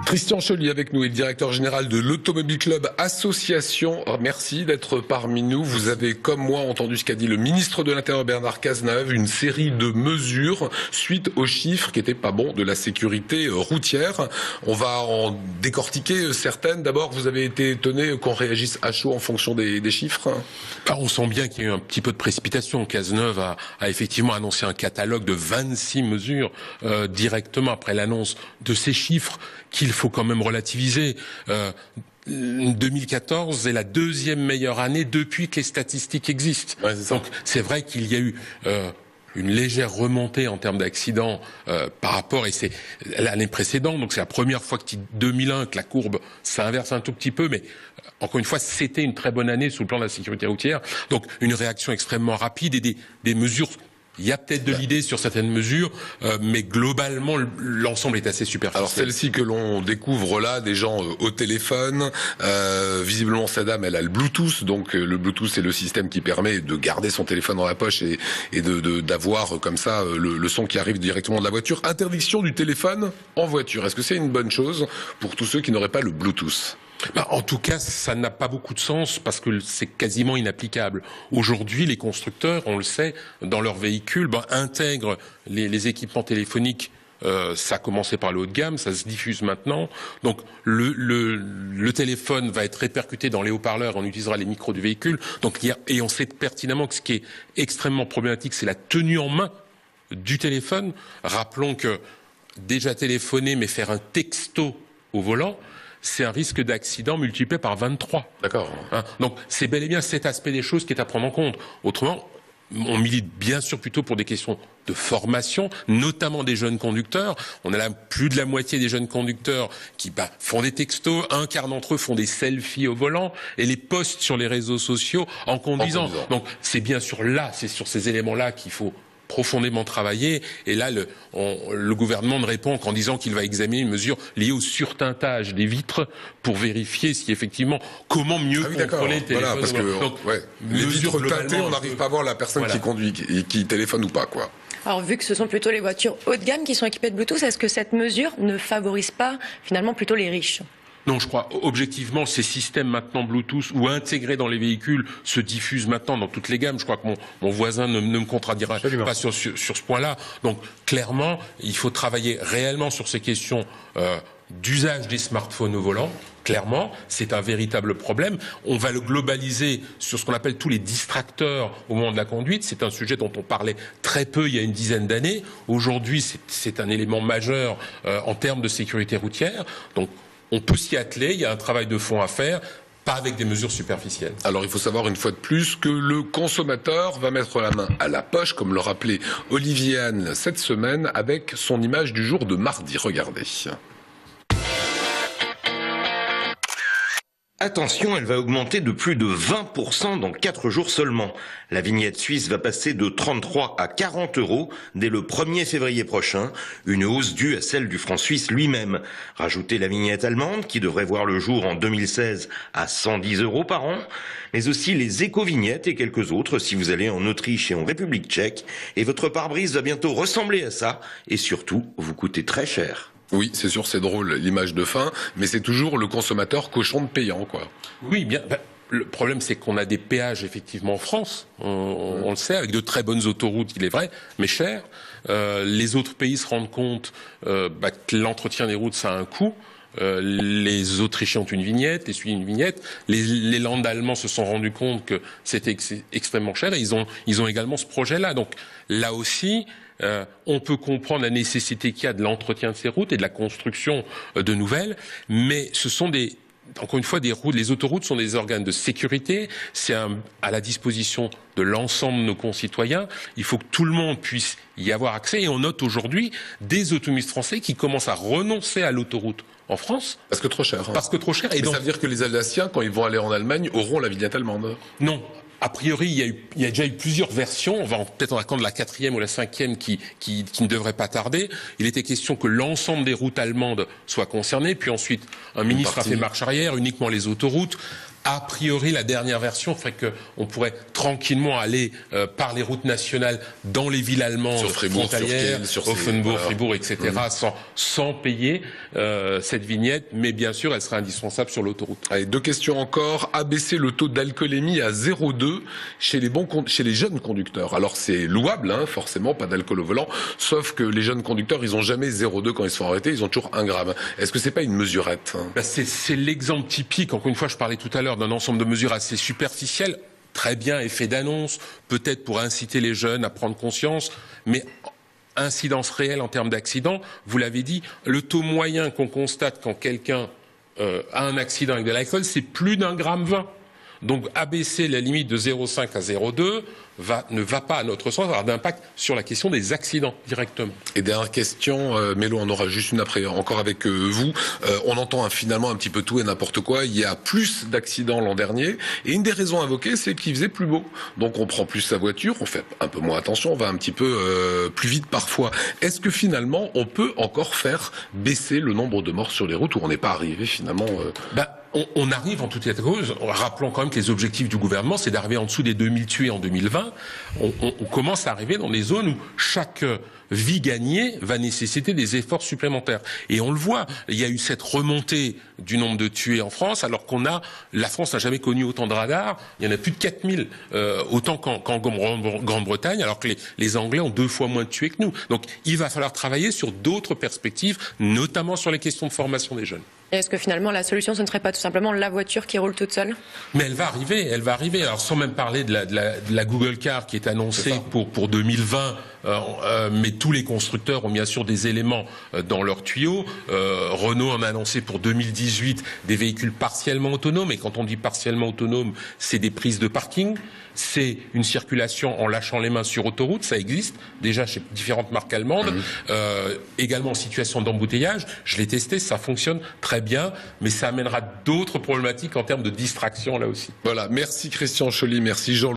Christian Chely avec nous, est le directeur général de l'Automobile Club Association. Merci d'être parmi nous. Vous avez, comme moi, entendu ce qu'a dit le ministre de l'Intérieur Bernard Cazeneuve, une série de mesures suite aux chiffres qui n'étaient pas bons de la sécurité routière. On va en décortiquer certaines. D'abord, vous avez été étonné qu'on réagisse à chaud en fonction des chiffres? On sent bien qu'il y a eu un petit peu de précipitation. Cazeneuve a effectivement annoncé un catalogue de 26 mesures directement après l'annonce de ces chiffres qu'il faut quand même relativiser. 2014 est la deuxième meilleure année depuis que les statistiques existent. Ouais, donc c'est vrai qu'il y a eu une légère remontée en termes d'accidents par rapport, et c'est l'année précédente, donc c'est la première fois que 2001 que la courbe s'inverse un tout petit peu, mais encore une fois c'était une très bonne année sous le plan de la sécurité routière. Donc une réaction extrêmement rapide et des mesures. Il y a peut-être de l'idée sur certaines mesures, mais globalement, l'ensemble est assez superficiel. Alors celle-ci que l'on découvre là, des gens au téléphone, visiblement cette dame, elle a le Bluetooth, donc le Bluetooth c'est le système qui permet de garder son téléphone dans la poche et d'avoir comme ça le son qui arrive directement de la voiture. Interdiction du téléphone en voiture, est-ce que c'est une bonne chose pour tous ceux qui n'auraient pas le Bluetooth ? En tout cas, ça n'a pas beaucoup de sens parce que c'est quasiment inapplicable. Aujourd'hui, les constructeurs, on le sait, dans leurs véhicules, intègrent les équipements téléphoniques. Ça a commencé par le haut de gamme, ça se diffuse maintenant. Donc le téléphone va être répercuté dans les haut-parleurs, on utilisera les micros du véhicule. Donc et on sait pertinemment que ce qui est extrêmement problématique, c'est la tenue en main du téléphone. Rappelons que déjà téléphoner, mais faire un texto au volant, c'est un risque d'accident multiplié par 23. D'accord. Donc c'est bel et bien cet aspect des choses qui est à prendre en compte. Autrement, on milite bien sûr plutôt pour des questions de formation, notamment des jeunes conducteurs. On a là plus de la moitié des jeunes conducteurs qui font des textos, un quart d'entre eux font des selfies au volant et les postent sur les réseaux sociaux en conduisant. Donc c'est bien sûr là, c'est sur ces éléments-là qu'il faut profondément travaillé, et là le gouvernement ne répond qu'en disant qu'il va examiner une mesure liée au surteintage des vitres pour vérifier si effectivement comment mieux contrôler le téléphone. Voilà, parce que les vitres teintées, on n'arrive pas à voir la personne qui conduit, qui téléphone ou pas, quoi. Alors vu que ce sont plutôt les voitures haut de gamme qui sont équipées de Bluetooth, est-ce que cette mesure ne favorise pas finalement plutôt les riches ? Non, je crois, objectivement, ces systèmes maintenant Bluetooth ou intégrés dans les véhicules se diffusent maintenant dans toutes les gammes. Je crois que mon voisin ne me contredira pas sur ce point-là. Donc, clairement, il faut travailler réellement sur ces questions d'usage des smartphones au volant. Clairement, c'est un véritable problème. On va le globaliser sur ce qu'on appelle tous les distracteurs au moment de la conduite. C'est un sujet dont on parlait très peu il y a une dizaine d'années. Aujourd'hui, c'est un élément majeur en termes de sécurité routière. Donc, on peut s'y atteler, il y a un travail de fond à faire, pas avec des mesures superficielles. Alors il faut savoir une fois de plus que le consommateur va mettre la main à la poche, comme le rappelait Olivier Anne cette semaine, avec son image du jour de mardi. Regardez. Attention, elle va augmenter de plus de 20% dans 4 jours seulement. La vignette suisse va passer de 33 à 40 euros dès le 1er février prochain, une hausse due à celle du franc suisse lui-même. Rajoutez la vignette allemande qui devrait voir le jour en 2016 à 110 euros par an, mais aussi les éco-vignettes et quelques autres si vous allez en Autriche et en République tchèque. Et votre pare-brise va bientôt ressembler à ça et surtout vous coûter très cher. Oui, c'est sûr, c'est drôle, l'image de fin, mais c'est toujours le consommateur cochon de payant, quoi. Oui, bien. Le problème, c'est qu'on a des péages, effectivement, en France. On le sait, avec de très bonnes autoroutes, il est vrai, mais chères. Les autres pays se rendent compte que l'entretien des routes, ça a un coût. Les Autrichiens ont une vignette, les Suisses une vignette. Les Landes allemands se sont rendus compte que c'était extrêmement cher et ils ont également ce projet-là. Donc là aussi, on peut comprendre la nécessité qu'il y a de l'entretien de ces routes et de la construction de nouvelles, mais ce sont encore une fois, les autoroutes sont des organes de sécurité. C'est à la disposition de l'ensemble de nos concitoyens. Il faut que tout le monde puisse y avoir accès. Et on note aujourd'hui des automobilistes français qui commencent à renoncer à l'autoroute en France. Parce que trop cher. Parce que trop cher. Et donc, ça veut dire que les Alsaciens, quand ils vont aller en Allemagne, auront la vignette allemande? Non. A priori, il y a déjà eu plusieurs versions. On va peut-être en attendre la 4e ou la 5e qui ne devrait pas tarder. Il était question que l'ensemble des routes allemandes soient concernées. Puis ensuite, un ministre a fait marche arrière, uniquement les autoroutes. A priori, la dernière version ferait qu'on pourrait tranquillement aller par les routes nationales dans les villes allemandes sur Fribourg, frontalières, sur Offenbourg, voilà. Fribourg, etc., sans payer cette vignette. Mais bien sûr, elle serait indispensable sur l'autoroute. Allez, 2 questions encore. Abaisser le taux d'alcoolémie à 0,2 chez les jeunes conducteurs. Alors c'est louable, hein, forcément, pas d'alcool au volant. Sauf que les jeunes conducteurs, ils ont jamais 0,2 quand ils se font arrêter. Ils ont toujours 1 gramme. Est-ce que c'est pas une mesurette, hein? C'est l'exemple typique. Encore une fois, je parlais tout à l'heure d'un ensemble de mesures assez superficielles. Très bien, effet d'annonce, peut-être pour inciter les jeunes à prendre conscience, mais incidence réelle en termes d'accidents, vous l'avez dit, le taux moyen qu'on constate quand quelqu'un a un accident avec de l'alcool, c'est plus d'1,20 gramme. Donc abaisser la limite de 0,5 à 0,2 ne va pas, à notre sens, avoir d'impact sur la question des accidents directement. Et dernière question, Mélo, on aura juste une après, encore avec vous. On entend finalement un petit peu tout et n'importe quoi. Il y a plus d'accidents l'an dernier. Et une des raisons invoquées, c'est qu'il faisait plus beau. Donc on prend plus sa voiture, on fait un peu moins attention, on va un petit peu plus vite parfois. Est-ce que finalement, on peut encore faire baisser le nombre de morts sur les routes où on n'est pas arrivé finalement On arrive en toute état de cause, rappelons quand même que les objectifs du gouvernement, c'est d'arriver en dessous des 2000 tués en 2020. On commence à arriver dans des zones où chaque vie gagnée va nécessiter des efforts supplémentaires. Et on le voit, il y a eu cette remontée du nombre de tués en France, alors la France n'a jamais connu autant de radars. Il y en a plus de 4000, autant qu'en Grande-Bretagne, alors que les Anglais ont 2 fois moins de tués que nous. Donc il va falloir travailler sur d'autres perspectives, notamment sur les questions de formation des jeunes. Et est-ce que finalement la solution, ce ne serait pas tout simplement la voiture qui roule toute seule? Mais elle va arriver. Alors sans même parler de la Google Car qui est annoncée pour 2020, mais tous les constructeurs ont bien sûr des éléments dans leurs tuyaux. Renault en a annoncé pour 2018 des véhicules partiellement autonomes, et quand on dit partiellement autonomes, c'est des prises de parking. C'est une circulation en lâchant les mains sur autoroute, ça existe déjà chez différentes marques allemandes. Également en situation d'embouteillage, je l'ai testé, ça fonctionne très bien, mais ça amènera d'autres problématiques en termes de distraction là aussi. Voilà, merci Christian Choly, merci Jean.